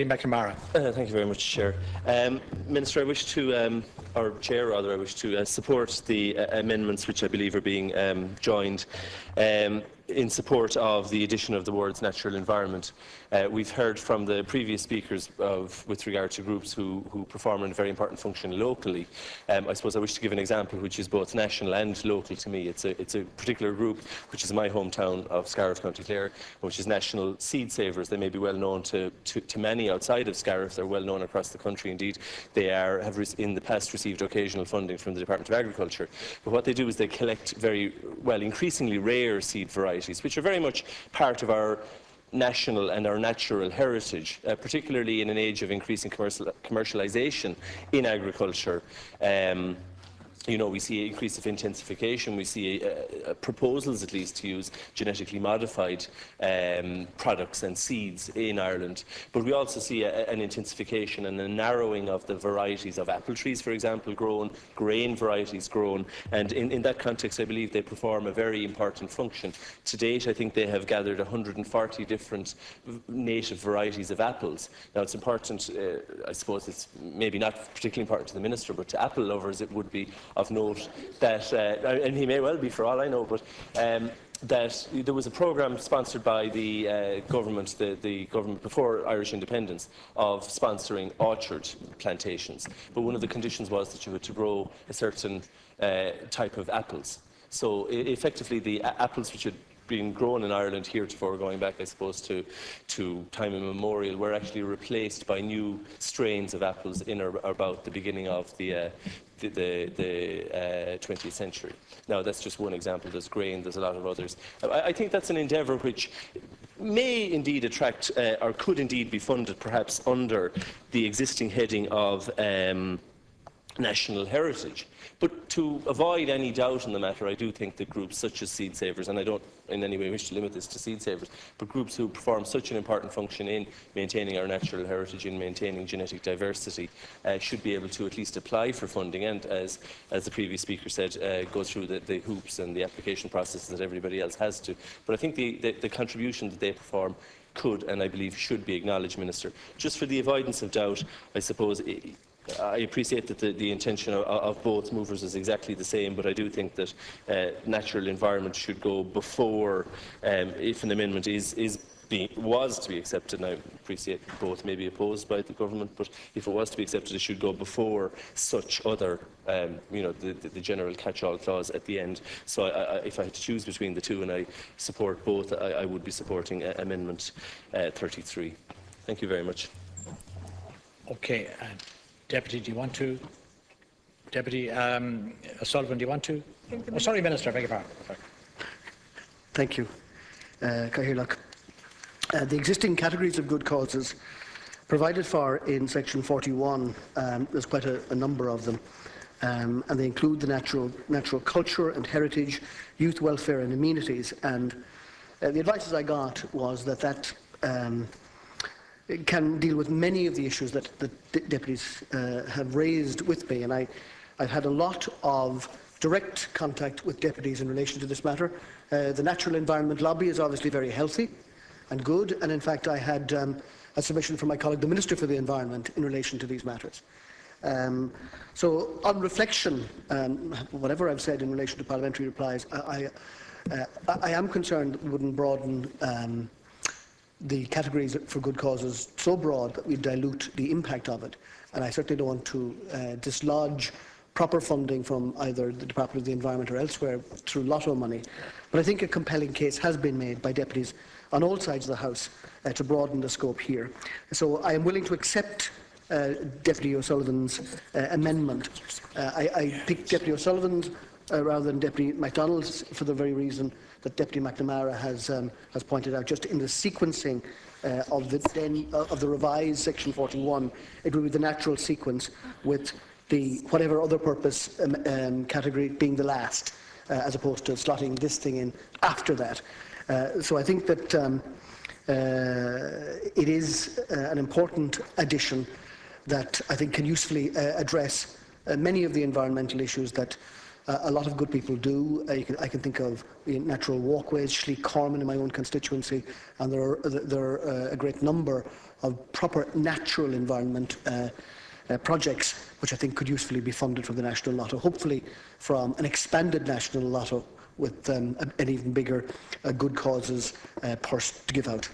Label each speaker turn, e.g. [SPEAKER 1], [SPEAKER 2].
[SPEAKER 1] McNamara.
[SPEAKER 2] Thank you very much, Chair. Minister, I wish to, or Chair rather, I wish to support the amendments which I believe are being joined in support of the addition of the words natural environment. We've heard from the previous speakers with regard to groups who perform a very important function locally. I suppose I wish to give an example which is both national and local to me. It's a particular group which is my hometown of Scariff, County Clare, which is National Seed Savers. They may be well known to many outside of Scariff. They're well known across the country. Indeed, they have in the past received occasional funding from the Department of Agriculture. But what they do is they collect increasingly rare seed varieties, which are very much part of our national and our natural heritage, particularly in an age of increasing commercialisation in agriculture. We see increase of intensification. We see proposals, at least, to use genetically modified products and seeds in Ireland. But we also see an intensification and a narrowing of the varieties of apple trees, for example, grown, grain varieties grown. And in that context, I believe they perform a very important function. To date, I think they have gathered 140 different native varieties of apples. Now, it's important, I suppose it's maybe not particularly important to the Minister, but to apple lovers it would be of note that, and he may well be for all I know, but that there was a programme sponsored by the government, the government before Irish independence, of sponsoring orchard plantations. But one of the conditions was that you had to grow a certain type of apples. So effectively the apples which had being grown in Ireland heretofore, going back, I suppose, to time immemorial, were actually replaced by new strains of apples in or about the beginning of the 20th century. Now, that's just one example. There's grain, there's a lot of others. I think that's an endeavour which may indeed attract, or could indeed be funded perhaps under the existing heading of national heritage. But to avoid any doubt on the matter, I do think that groups such as Seed Savers, and I don't in any way wish to limit this to Seed Savers, but groups who perform such an important function in maintaining our natural heritage and maintaining genetic diversity should be able to at least apply for funding and, as the previous speaker said, go through the hoops and the application processes that everybody else has to. But I think the contribution that they perform could, and I believe should, be acknowledged, Minister. Just for the avoidance of doubt, I suppose I appreciate that the intention of both movers is exactly the same, but I do think that natural environment should go before, if an amendment was to be accepted. And I appreciate both may be opposed by the government, but if it was to be accepted, it should go before such other, the general catch-all clause at the end. So if I had to choose between the two, and I support both, I would be supporting Amendment 33. Thank you very much.
[SPEAKER 1] Okay. Deputy, do you want to? Deputy O'Sullivan, do you want to? Oh, sorry, Minister, I beg your pardon. Sorry.
[SPEAKER 3] Thank you. The existing categories of good causes provided for in section 41, there's quite a number of them, and they include the natural culture and heritage, youth welfare and amenities. And the advice I got was that it can deal with many of the issues that the deputies have raised with me, and I've had a lot of direct contact with deputies in relation to this matter. The Natural Environment Lobby is obviously very healthy and good, and in fact I had a submission from my colleague, the Minister for the Environment, in relation to these matters. So on reflection, whatever I've said in relation to parliamentary replies, I am concerned that we wouldn't broaden the categories for good causes so broad that we dilute the impact of it. And I certainly don't want to dislodge proper funding from either the Department of the Environment or elsewhere through lotto money. But I think a compelling case has been made by deputies on all sides of the House to broaden the scope here. So I am willing to accept Deputy O'Sullivan's amendment. I picked Deputy O'Sullivan's rather than Deputy MacDonald's for the very reason that Deputy McNamara has pointed out. Just in the sequencing of the revised section 41, it will be the natural sequence, with the whatever other purpose category being the last, as opposed to slotting this thing in after that. So I think that it is an important addition that I think can usefully address many of the environmental issues that a lot of good people do. I can think of the natural walkways, Schliek Corman in my own constituency, and there are a great number proper natural environment projects, which I think could usefully be funded from the National Lotto, hopefully from an expanded National Lotto with an even bigger good causes purse to give out.